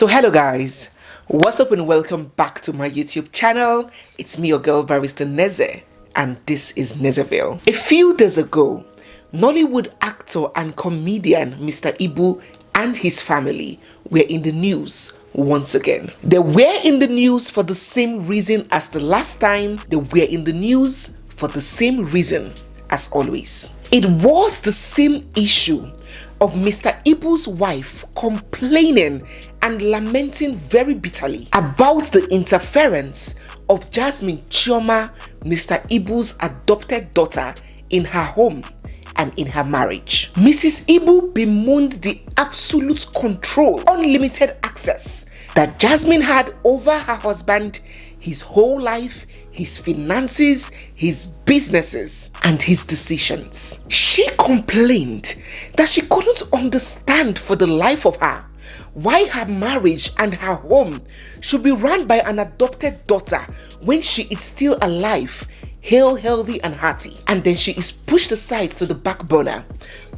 So hello guys, what's up and welcome back to my YouTube channel. It's me, your girl Barrister Neze, and this is Nezeville. A few days ago, Nollywood actor and comedian Mr. Ibu and his family were in the news once again. They were in the news for the same reason as the last time. They were in the news for the same reason as always. It was the same issue of Mr. Ibu's wife complaining and lamenting very bitterly about the interference of Jasmine Chioma, Mr. Ibu's adopted daughter, in her home and in her marriage. Mrs. Ibu bemoaned the absolute control, unlimited access that Jasmine had over her husband, his whole life, his finances, his businesses, and his decisions. She complained that she couldn't understand for the life of her why her marriage and her home should be run by an adopted daughter when she is still alive, hale, healthy, and hearty, and then she is pushed aside to the back burner,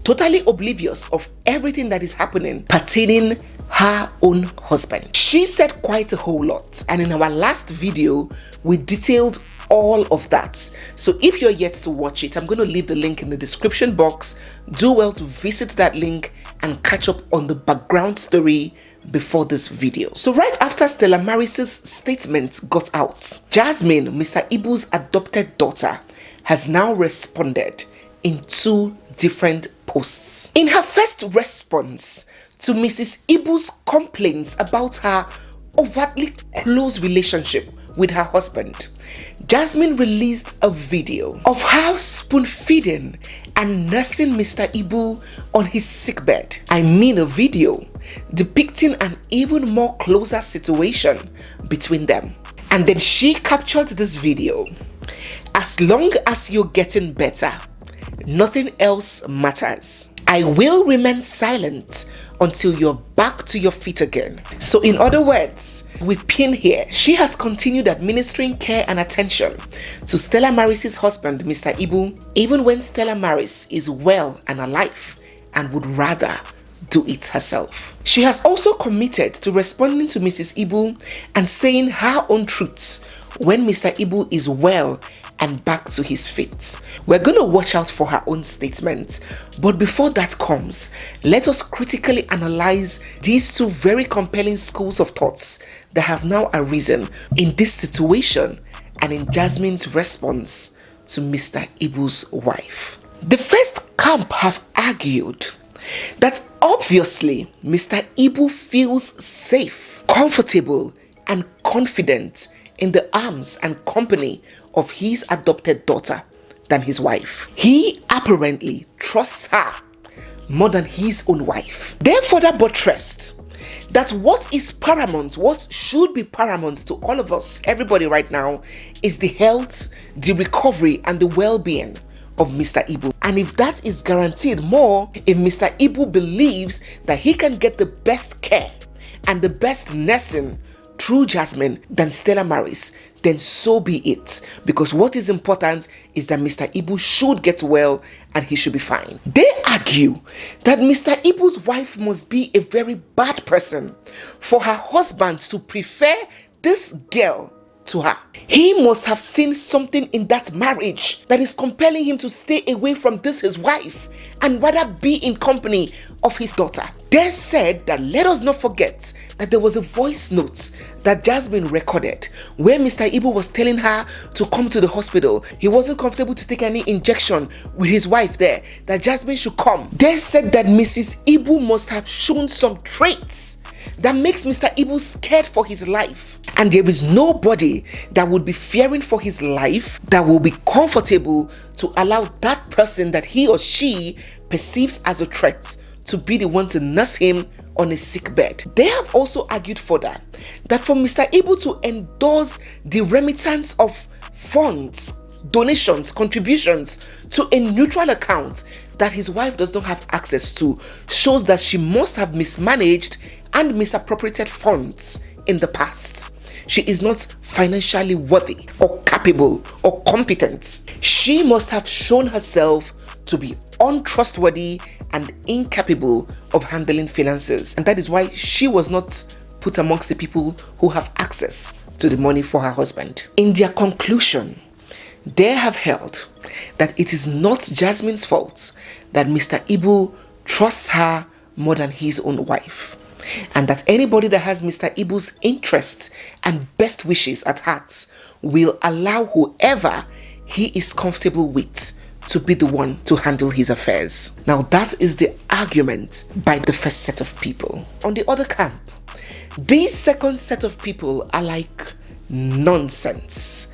totally oblivious of everything that is happening pertaining her own husband. She said quite a whole lot, and in our last video we detailed all of that. So if you're yet to watch it, I'm going to leave the link in the description box. Do well to visit that link and catch up on the background story before this video. So right after Stella Maris's statement got out, Jasmine, Mr. Ibu's adopted daughter, has now responded in two different posts. In her first response to Mrs. Ibu's complaints about her overtly close relationship with her husband, Jasmine released a video of her spoon feeding and nursing Mr. Ibu on his sickbed. I mean a video depicting an even more closer situation between them. And then she captured this video. As long as you're getting better, nothing else matters. I will remain silent until you're back to your feet again. So in other words, we pin here, she has continued administering care and attention to Stella Maris's husband, Mr. Ibu, even when Stella Maris is well and alive and would rather do it herself. She has also committed to responding to Mrs. Ibu and saying her own truths when Mr. Ibu is well and back to his feet. We're going to watch out for her own statement, but before that comes, let us critically analyze these two very compelling schools of thoughts that have now arisen in this situation and in Jasmine's response to Mr. Ibu's wife. The first camp have argued that obviously Mr. Ibu feels safe, comfortable, and confident in the arms and company of his adopted daughter than his wife. He apparently trusts her more than his own wife. Therefore, that buttressed that what is paramount, what should be paramount to all of us, everybody right now, is the health, the recovery, and the well-being of Mr. Ibu. And if that is guaranteed more, if Mr. Ibu believes that he can get the best care and the best nursing through Jasmine than Stella Maris, then so be it. Because what is important is that Mr. Ibu should get well and he should be fine. They argue that Mr. Ibu's wife must be a very bad person for her husband to prefer this girl to her. He must have seen something in that marriage that is compelling him to stay away from this his wife and rather be in company of his daughter. They said that let us not forget that there was a voice note that Jasmine recorded where Mr. Ibu was telling her to come to the hospital. He wasn't comfortable to take any injection with his wife there, that Jasmine should come. They said that Mrs. Ibu must have shown some traits that makes Mr. Ibu scared for his life. And there is nobody that would be fearing for his life that will be comfortable to allow that person that he or she perceives as a threat to be the one to nurse him on a sick bed. They have also argued further that for Mr. Ibu to endorse the remittance of funds, donations, contributions to a neutral account that his wife does not have access to shows that she must have mismanaged and misappropriated funds in the past. She is not financially worthy or capable or competent. She must have shown herself to be untrustworthy and incapable of handling finances, and that is why she was not put amongst the people who have access to the money for her husband. In their conclusion, they have held that it is not Jasmine's fault that Mr. Ibu trusts her more than his own wife, and that anybody that has Mr. Ibu's interests and best wishes at heart will allow whoever he is comfortable with to be the one to handle his affairs. Now that is the argument by the first set of people. On the other camp, this second set of people are like nonsense,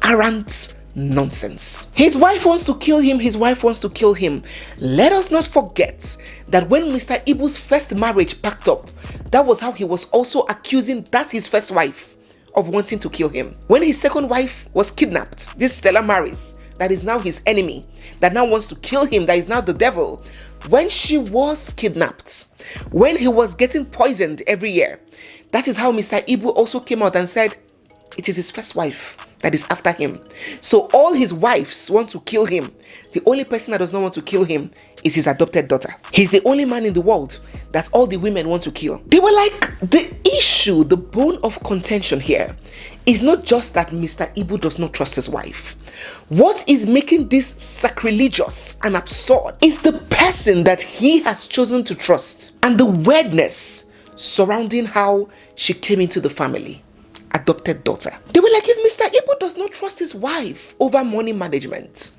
arrant nonsense. His wife wants to kill him, his wife wants to kill him. Let us not forget that when Mr. Ibu's first marriage packed up, that was how he was also accusing that his first wife of wanting to kill him. When his second wife was kidnapped, this Stella marries, that is now his enemy, that now wants to kill him, that is now the devil. When she was kidnapped, when he was getting poisoned every year, that is how Mr. Ibu also came out and said it is his first wife that is after him. So all his wives want to kill him. The only person that does not want to kill him is his adopted daughter. He's the only man in the world that all the women want to kill. They were like, the issue, the bone of contention here is not just that Mr. Ibu does not trust his wife. What is making this sacrilegious and absurd is the person that he has chosen to trust and the weirdness surrounding how she came into the family. Adopted daughter. They were like, if Mr. Ibu does not trust his wife over money management,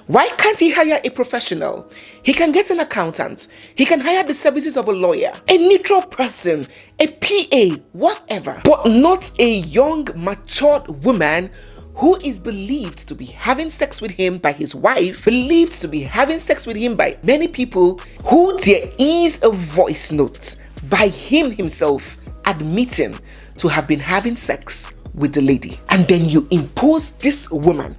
why can't he hire a professional? He can get an accountant. He can hire the services of a lawyer, a neutral person, a PA, whatever, but not a young, matured woman who is believed to be having sex with him by his wife, believed to be having sex with him by many people, who there is a voice note by him himself admitting to have been having sex with the lady. And then you impose this woman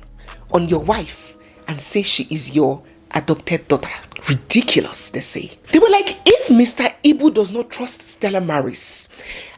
on your wife and say she is your adopted daughter. Ridiculous, they say. They were like, if Mr. Ibu does not trust Stella Maris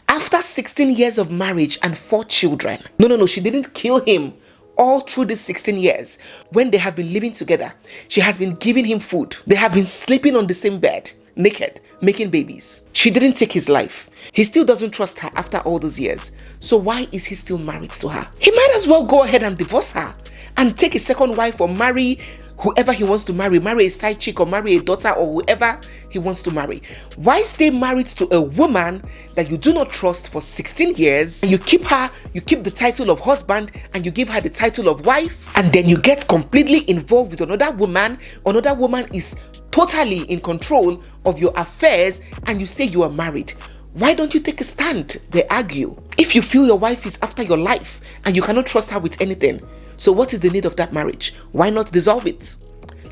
after 16 years of marriage and 4 children, no, she didn't kill him all through these 16 years. When they have been living together, she has been giving him food. They have been sleeping on the same bed, naked, making babies. She didn't take his life. He still doesn't trust her after all those years. So why is he still married to her? He might as well go ahead and divorce her and take a second wife or marry whoever he wants to marry a side chick or marry a daughter or whoever he wants to marry. Why stay married to a woman that you do not trust for 16 years? And you keep the title of husband and you give her the title of wife, and then you get completely involved with another woman. Another woman is totally in control of your affairs and you say you are married. Why don't you take a stand? They argue. If you feel your wife is after your life and you cannot trust her with anything, so what is the need of that marriage? Why not dissolve it?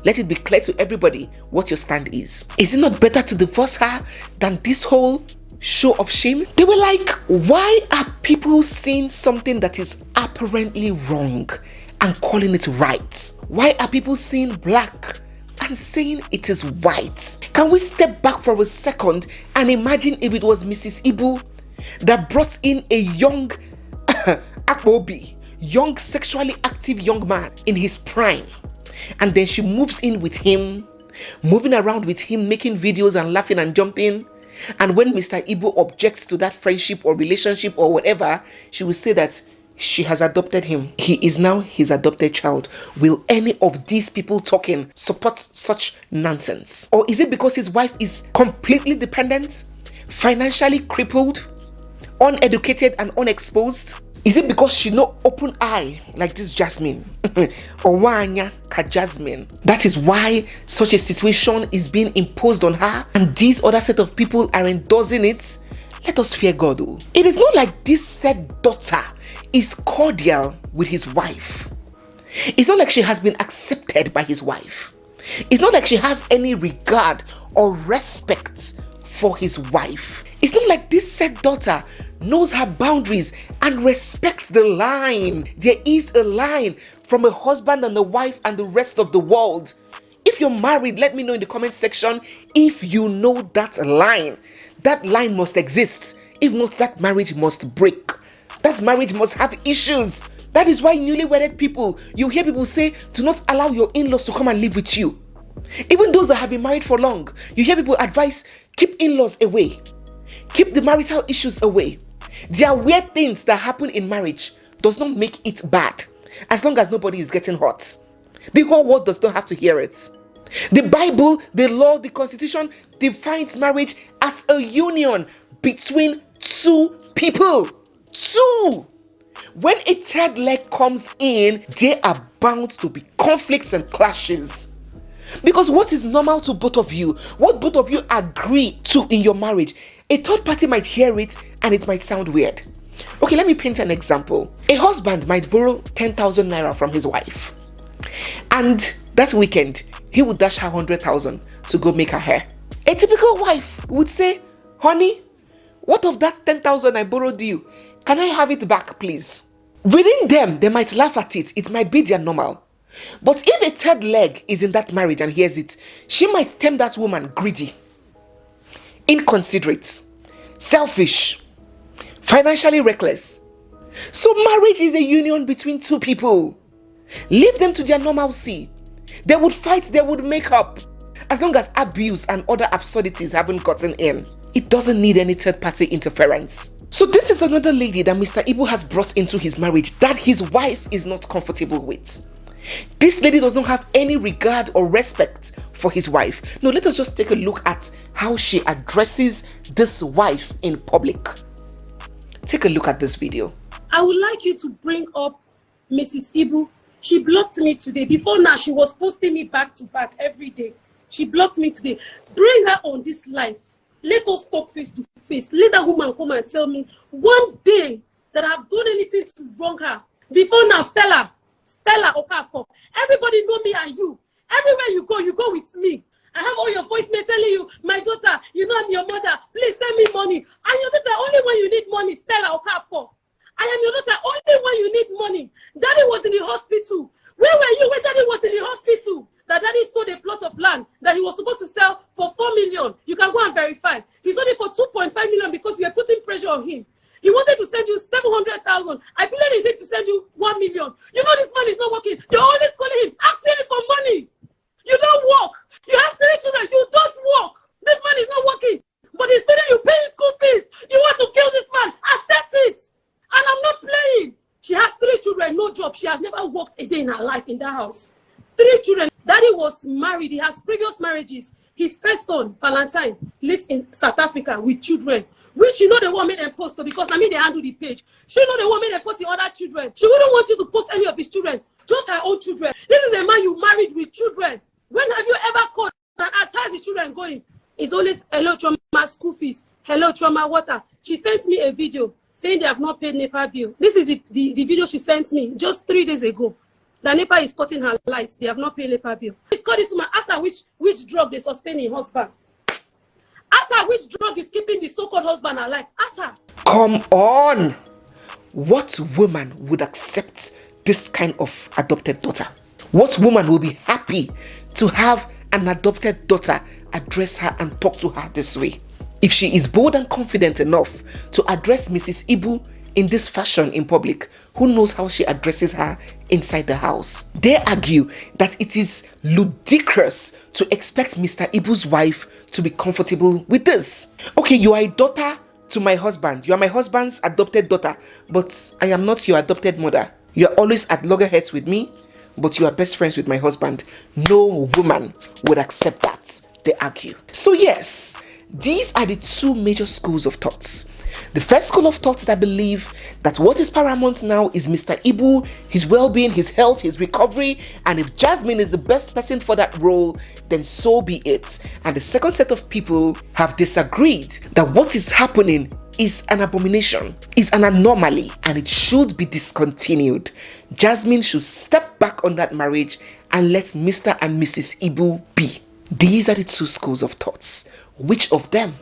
Let it be clear to everybody what your stand is. Is it not better to divorce her than this whole show of shame? They were like, why are people seeing something that is apparently wrong and calling it right? Why are people seeing black and saying it is white? Can we step back for a second and imagine if it was Mrs. Ibu that brought in a young Akbobi, young sexually active young man in his prime, and then she moves in with him, moving around with him, making videos and laughing and jumping, and when Mr. Ibu objects to that friendship or relationship or whatever, she will say that she has adopted him. He is now his adopted child. Will any of these people talking support such nonsense? Or is it because his wife is completely dependent, financially crippled, uneducated and unexposed? Is it because she no open eye like this Jasmine? Or wanya ka Jasmine? That is why such a situation is being imposed on her, and these other set of people are endorsing it. Let us fear God. Oh. It is not like this said daughter is cordial with his wife. It's not like she has been accepted by his wife. It's not like she has any regard or respect for his wife. It's not like this said daughter knows her boundaries and respects the line. There is a line from a husband and a wife and the rest of the world. If you're married, let me know in the comment section if you know that line. That line must exist. If not, that marriage must break. That marriage must have issues. That is why newly wedded people, you hear people say, do not allow your in-laws to come and live with you. Even those that have been married for long, you hear people advise, keep in-laws away. Keep the marital issues away. There are weird things that happen in marriage does not make it bad as long as nobody is getting hurt. The whole world does not have to hear it. The Bible, the law, the constitution defines marriage as a union between two people. Two. When a third leg comes in, there are bound to be conflicts and clashes. Because what is normal to both of you, what both of you agree to in your marriage, a third party might hear it and it might sound weird. Okay, let me paint an example. A husband might borrow 10,000 naira from his wife, and that weekend he would dash her 100,000 to go make her hair. A typical wife would say, honey, what of that 10,000 I borrowed you? Can I have it back, please? Within them, they might laugh at it. It might be their normal. But if a third leg is in that marriage and hears it, she might term that woman greedy, inconsiderate, selfish, financially reckless. So marriage is a union between two people. Leave them to their normalcy. They would fight, they would make up. As long as abuse and other absurdities haven't gotten in, it doesn't need any third party interference. So this is another lady that Mr. Ibu has brought into his marriage that his wife is not comfortable with. This lady does not have any regard or respect for his wife. No, let us just take a look at how she addresses this wife in public. Take a look at this video. I would like you to bring up Mrs. Ibu. She blocked me today. Before now, she was posting me back to back every day. She blocked me today. Bring her on this live. Let us talk face to face. Let that woman come and tell me one day that I've done anything to wrong her. Before now, Stella Okafor. Everybody know me and you. Everywhere you go with me. I have all your voicemail telling you, my daughter, you know I'm your mother. Please send me money. And your daughter, only when you need money, Stella Okafor. I am your daughter only when you need money. Daddy was in the hospital. Where were you when Daddy was in the hospital? That Daddy sold a plot of land that he was supposed to sell for 4 million. You can go and verify. He sold it for 2.5 million because you were putting pressure on him. He wanted to send you 700,000. I believe he said to send you 1 million. You know this man is not working. You're always calling him, asking him for money. You don't work. You have 3 children. You don't work. This man is not working. But he's feeding you, paying school fees. You want to kill this man. Accept it. And I'm not playing. She has 3 children, no job. She has never worked a day in her life in that house. 3 children. Daddy was married. He has previous marriages. His first son, Valentine, lives in South Africa with children. Which you know the one made them post because I mean they handle the page. She know the one made them post the other children. She wouldn't want you to post any of his children, just her own children. This is a man you married with children. When have you ever called and asked how's his children going? It's always hello trauma school fees, hello trauma water. She sent me a video saying they have not paid NEPA bill. This is the video she sent me just 3 days ago. The NEPA is cutting her lights. They have not paid NEPA bill. It's called this woman. Ask her which drug they sustain in husband. Ask her which drug is keeping the so-called husband alive. Ask her. Come on. What woman would accept this kind of adopted daughter? What woman will be happy to have an adopted daughter address her and talk to her this way? If she is bold and confident enough to address Mrs. Ibu in this fashion in public, who knows how she addresses her inside the house? They argue that it is ludicrous to expect Mr. Ibu's wife to be comfortable with this. Okay, you are a daughter to my husband. You are my husband's adopted daughter, but I am not your adopted mother. You are always at loggerheads with me, but you are best friends with my husband. No woman would accept that, they argue. So yes, these are the 2 major schools of thoughts. The first school of thought that believe that what is paramount now is Mr. Ibu, his well-being, his health, his recovery, and if Jasmine is the best person for that role, then so be it. And the second set of people have disagreed that what is happening is an abomination, is an anomaly, and it should be discontinued. Jasmine should step back on that marriage and let Mr. and Mrs. Ibu be. These are the 2 schools of thoughts. Which of them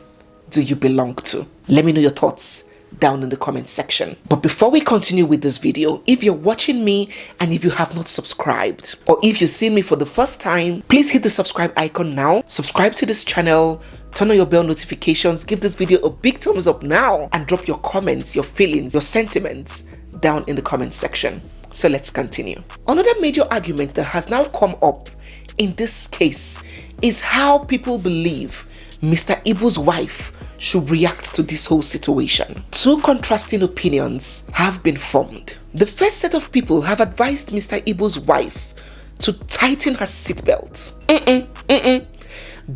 do you belong to? Let me know your thoughts down in the comment section. But before we continue with this video, if you're watching me and if you have not subscribed, or if you've seen me for the first time, please hit the subscribe icon now. Subscribe to this channel, turn on your bell notifications, give this video a big thumbs up now, and drop your comments, your feelings, your sentiments down in the comment section. So let's continue. Another major argument that has now come up in this case is how people believe Mr. Ibu's wife should react to this whole situation. Two contrasting opinions have been formed. The first set of people have advised Mr. Ibu's wife to tighten her seatbelt.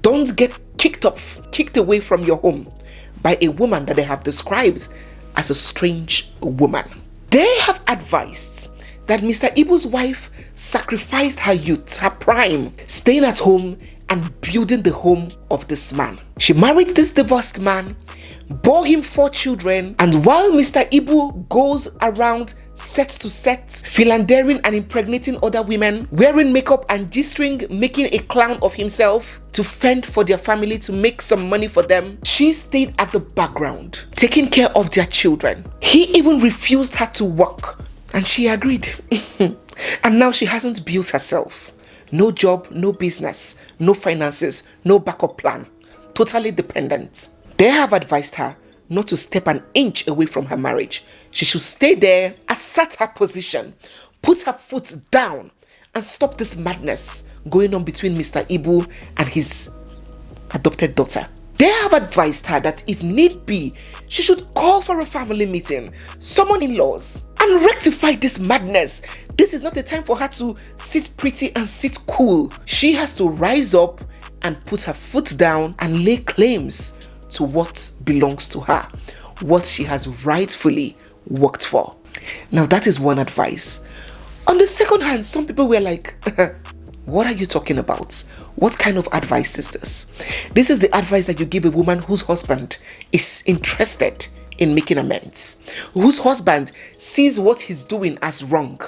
Don't get kicked away from your home by a woman that they have described as a strange woman. They have advised that Mr. Ibu's wife sacrificed her youth, her prime, staying at home and building the home of this man. She married this divorced man, bore him 4 children, and while Mr. Ibu goes around set to set, philandering and impregnating other women, wearing makeup and G-string, making a clown of himself to fend for their family, to make some money for them, she stayed at the background, taking care of their children. He even refused her to work, and she agreed. And now she hasn't built herself. No job, no business, no finances, no backup plan. Totally dependent. They have advised her not to step an inch away from her marriage. She should stay there, assert her position, put her foot down, and stop this madness going on between Mr. Ibu and his adopted daughter. They have advised her that if need be, she should call for a family meeting, summon in-laws, and rectify this madness. This is not the time for her to sit pretty and sit cool. She has to rise up and put her foot down and lay claims to what belongs to her, what she has rightfully worked for. Now that is one advice. On the second hand, some people were like, what are you talking about? What kind of advice is this? This is the advice that you give a woman whose husband is interested in making amends, whose husband sees what he's doing as wrong.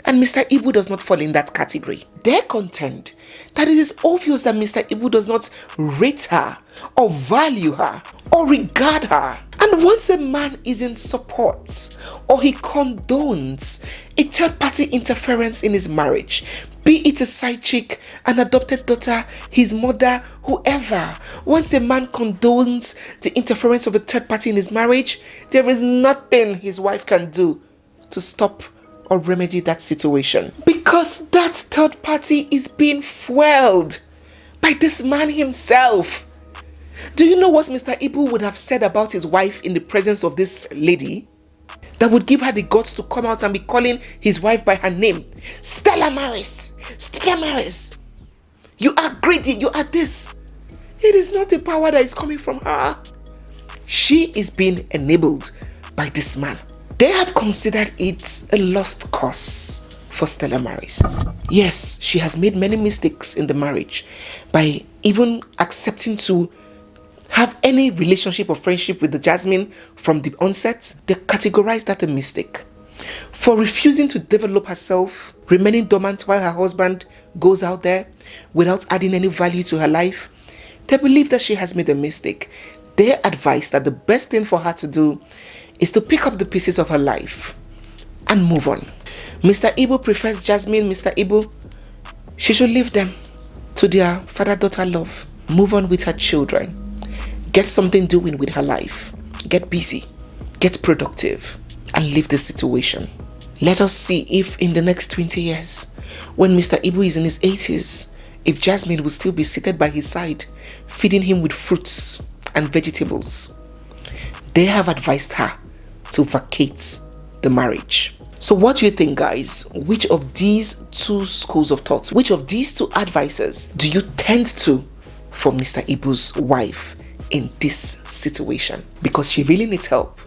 And Mr. Ibu does not fall in that category. They contend that it is obvious that Mr. Ibu does not rate her or value her or regard her. And once a man is in support or he condones a third-party interference in his marriage, be it a side chick, an adopted daughter, his mother, whoever, once a man condones the interference of a third party in his marriage, there is nothing his wife can do to stop or remedy that situation, because that third party is being fueled by this man himself. Do you know what Mr. Ibu would have said about his wife in the presence of this lady that would give her the guts to come out and be calling his wife by her name? Stella Maris, Stella Maris, you are greedy, you are this. It is not the power that is coming from her. She is being enabled by this man. They have considered it a lost cause for Stella Maris. Yes, she has made many mistakes in the marriage by even accepting to have any relationship or friendship with the Jasmine from the onset. They categorize that a mistake. For refusing to develop herself, remaining dormant while her husband goes out there without adding any value to her life, they believe that she has made a mistake. They advise that the best thing for her to do is to pick up the pieces of her life and move on. Mr. Ibu prefers Jasmine. Mr. Ibu, she should leave them to their father-daughter love. Move on with her children. Get something doing with her life. Get busy. Get productive. And leave the situation. Let us see if in the next 20 years, when Mr. Ibu is in his 80s, if Jasmine will still be seated by his side, feeding him with fruits and vegetables. They have advised her to vacate the marriage. So what do you think, guys? Which of these two schools of thoughts, which of these two advices do you tend to for Mr. Ibu's wife in this situation? Because she really needs help.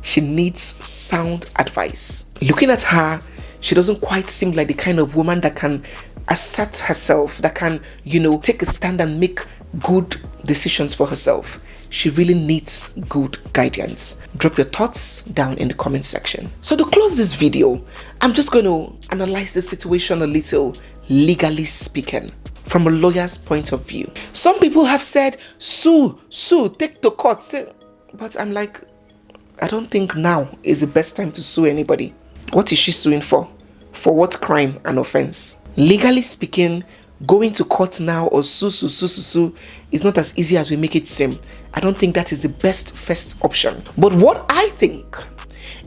She needs sound advice. Looking at her, she doesn't quite seem like the kind of woman that can assert herself, that can, take a stand and make good decisions for herself. She really needs good guidance. Drop your thoughts down in the comment section. So to close this video, I'm just going to analyze the situation a little, legally speaking, from a lawyer's point of view. Some people have said, sue, take to court. But I'm like, I don't think now is the best time to sue anybody. What is she suing for? For what crime and offense? Legally speaking, going to court now or sue is not as easy as we make it seem. I don't think that is the best first option. But what I think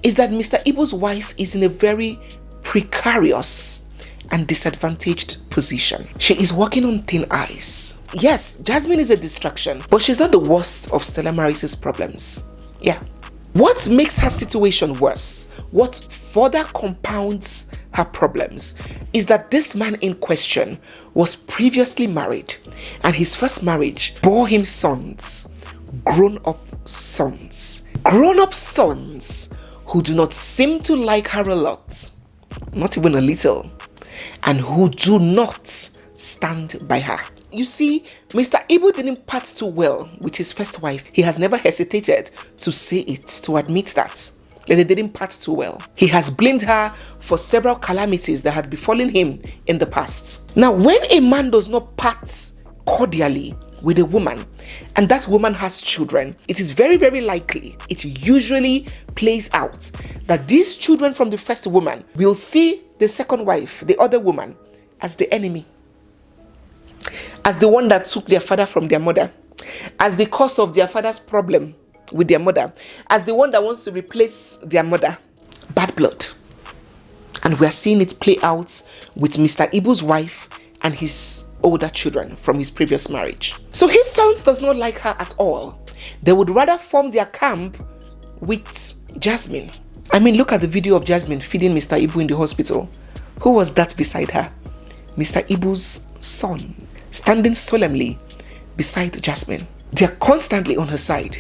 is that Mr. Ibu's wife is in a very precarious and disadvantaged position. She is walking on thin ice. Yes, Jasmine is a distraction, but she's not the worst of Stella Maris's problems. Yeah. What makes her situation worse, what further compounds her problems, is that this man in question was previously married, and his first marriage bore him sons, grown-up sons. Grown-up sons who do not seem to like her a lot, not even a little, and who do not stand by her. You see, Mr. Ibu didn't part too well with his first wife. He has never hesitated to say it, to admit that they didn't part too well. He has blamed her for several calamities that had befallen him in the past. Now, when a man does not part cordially with a woman, and that woman has children, it is very, very likely, it usually plays out, that these children from the first woman will see the second wife, the other woman, as the enemy, as the one that took their father from their mother, as the cause of their father's problem with their mother, as the one that wants to replace their mother. Bad blood. And we are seeing it play out with Mr. Ibu's wife and his older children from his previous marriage. So his sons does not like her at all. They would rather form their camp with Jasmine. I mean, look at the video of Jasmine feeding Mr. Ibu in the hospital. Who was that beside her? Mr. Ibu's son, standing solemnly beside Jasmine. They are constantly on her side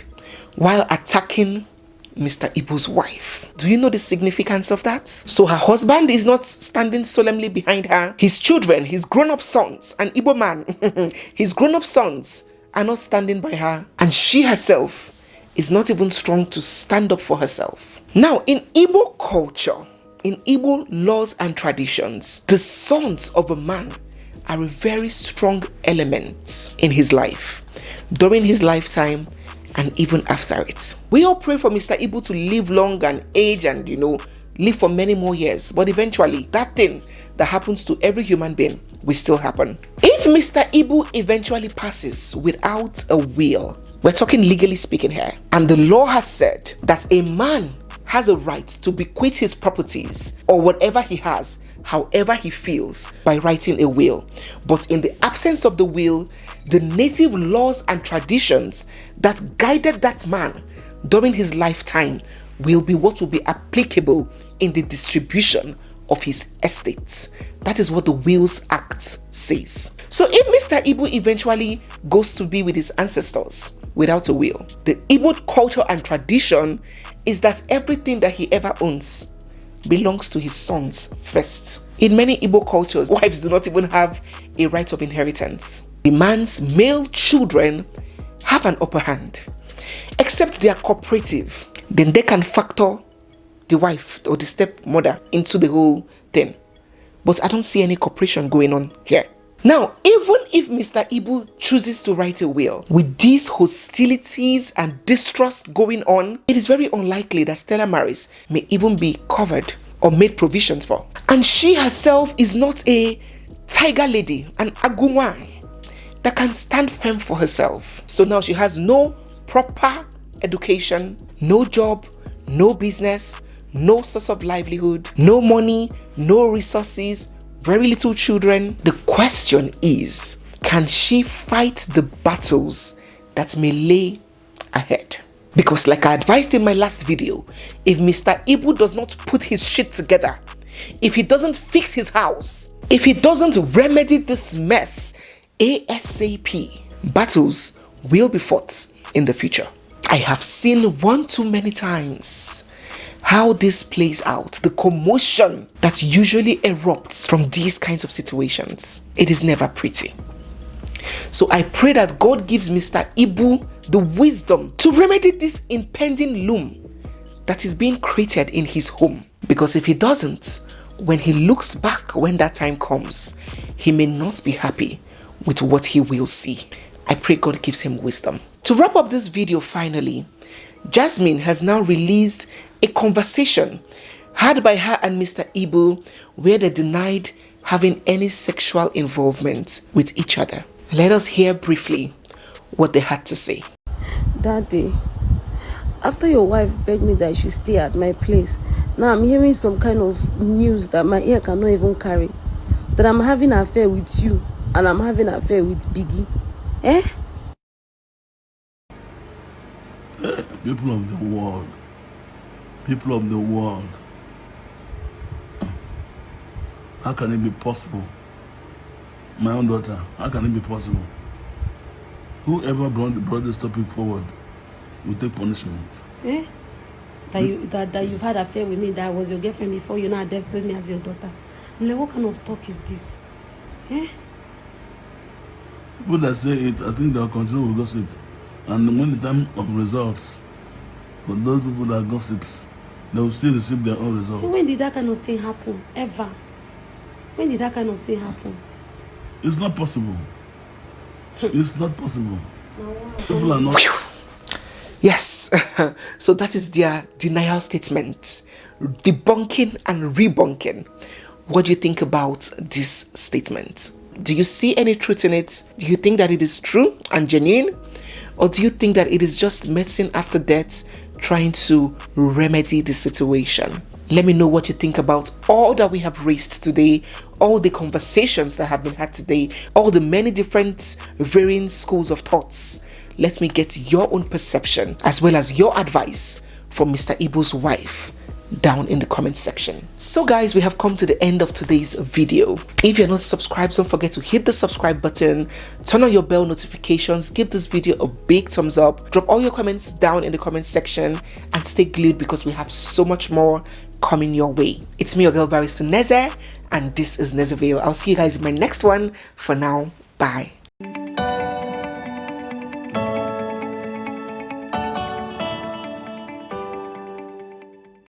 while attacking Mr. Ibu's wife. Do you know the significance of that? So her husband is not standing solemnly behind her. His children, his grown-up sons, an Igbo man, his grown-up sons are not standing by her. And she herself is not even strong to stand up for herself. Now, in Igbo culture, in Igbo laws and traditions, the sons of a man are a very strong element in his life, during his lifetime, and even after it. We all pray for Mr. Ibu to live long and age and, live for many more years. But eventually, that thing that happens to every human being will still happen. If Mr. Ibu eventually passes without a will, we're talking legally speaking here, and the law has said that a man has a right to bequeath his properties or whatever he has, however he feels, by writing a will. But in the absence of the will, the native laws and traditions that guided that man during his lifetime will be what will be applicable in the distribution of his estates. That is what the Wills Act says. So if Mr. Ibu eventually goes to be with his ancestors without a will, the Igbo culture and tradition is that everything that he ever owns belongs to his sons first. In many Igbo cultures, wives do not even have a right of inheritance. The man's male children have an upper hand, except they are cooperative. Then they can factor the wife or the stepmother into the whole thing. But I don't see any cooperation going on here. Now, even if Mr. Ibu chooses to write a will, with these hostilities and distrust going on, it is very unlikely that Stella Maris may even be covered or made provisions for. And she herself is not a tiger lady, an agunwa, that can stand firm for herself. So now she has no proper education, no job, no business, no source of livelihood, no money, no resources, very little children. The question is, can she fight the battles that may lay ahead? Because like I advised in my last video, if Mr. Ibu does not put his shit together, if he doesn't fix his house, if he doesn't remedy this mess ASAP, battles will be fought in the future. I have seen one too many times how this plays out, the commotion that usually erupts from these kinds of situations. It is never pretty. So I pray that God gives Mr. Ibu the wisdom to remedy this impending loom that is being created in his home. Because if he doesn't, when he looks back when that time comes, he may not be happy with what he will see. I pray God gives him wisdom. To wrap up this video finally, Jasmine has now released a conversation had by her and Mr. Ibu where they denied having any sexual involvement with each other. Let us hear briefly what they had to say. That day, after your wife begged me that I should stay at my place, now I'm hearing some kind of news that my ear cannot even carry. that I'm having an affair with you and I'm having an affair with Biggie? Eh? People of the world. People of the world. How can it be possible? My own daughter, how can it be possible? Whoever brought this topic forward will take punishment. Eh? That you've had an affair with me, that was your girlfriend before you now adopted me as your daughter. I'm like, what kind of talk is this? Eh? People that say it, I think they'll continue with gossip. And when the time of results, for those people that gossips, they will still receive their own results. When did that kind of thing happen? Ever? When did that kind of thing happen? It's not possible. It's not possible. People are not. Yes, so that is their denial statement, debunking and rebunking. What do you think about this statement? Do you see any truth in it? Do you think that it is true and genuine? Or do you think that it is just medicine after death trying to remedy the situation? Let me know what you think about all that we have raised today, all the conversations that have been had today, all the many different varying schools of thoughts. Let me get your own perception as well as your advice for Mr. Ibu's wife down in the comment section. So guys, we have come to the end of today's video. If you're not subscribed, don't forget to hit the subscribe button, turn on your bell notifications, give this video a big thumbs up, drop all your comments down in the comment section, and stay glued because we have so much more coming your way. It's me, your girl Barrister Neze, and this is Nezeville. I'll see you guys in my next one. For now, bye.